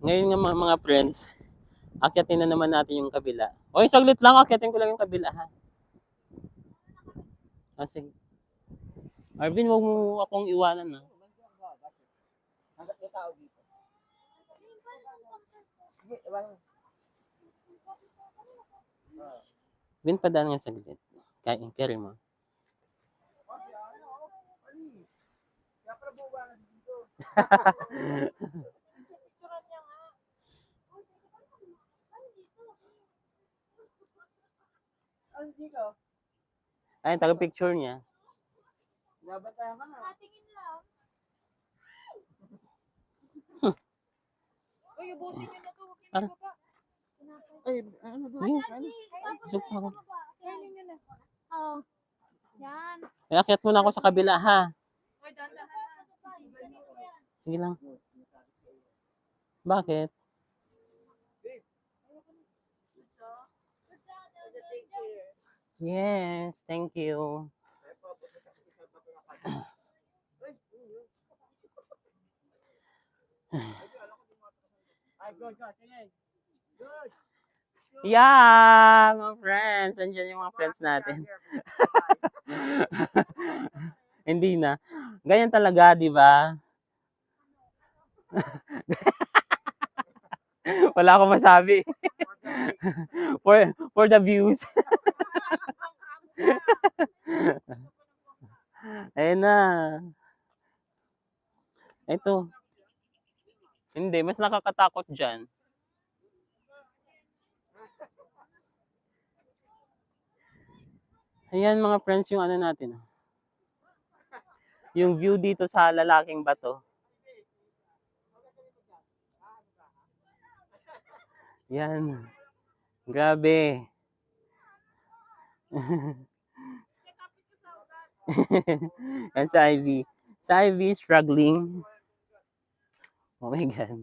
Ngayon nga mga friends, akyatin na naman natin yung kabila. Oy, saglit lang, akyatin ko lang yung kabila ha. Ah, sige. Arvin, wag mo akong iwanan ha. Hanggat may tao dito. Sige, iwan mo. Vin, padaan nga saglit. Carry mo. Kaya pala buwa na dito. Ano dito? Ay, taga-picture niya. Nabatayan ka na. Katingin lang. Uy, ubusin nyo na to. Huwag nyo na baba. Ay, ano doon? Sige. Ano? Supa ako. Kainin nyo na. Oo. Yan. Ay, akyat muna ako sa kabila ha. Uy, dahan-dahan na. Sige lang. Bakit? Yes, thank you. Ay, good. Sige. Good. Yeah, mga friends. Andiyan yung mga friends natin. Hindi na. Ganyan talaga, di ba? Wala akong masabi. for the views. Ayun na. Ito. Hindi, mas nakakatakot dyan. Ayan mga friends yung ano natin. Yung view dito sa lalaking bato. Yan. Grabe. Yan sa Ivy. Sa Ivy struggling. Oh my God.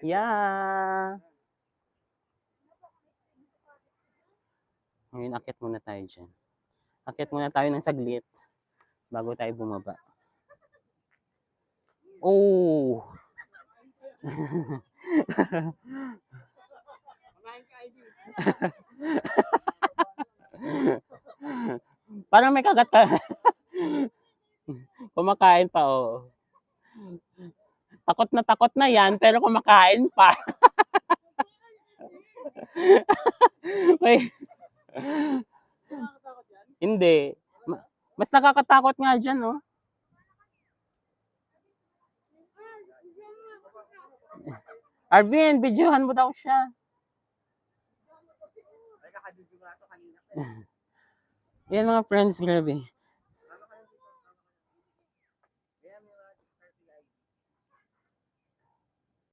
Yeah. Ngayon, akit muna tayo dyan. Akit muna tayo ng saglit bago tayo bumaba. Oh! Parang may kagat ka. Kumakain pa, oh. Takot na yan, pero kumakain pa. Wait. Hindi. Mas nakakatakot nga dyan, oh. Arvin, videohan mo daw siya. Yan mga friends, grabe.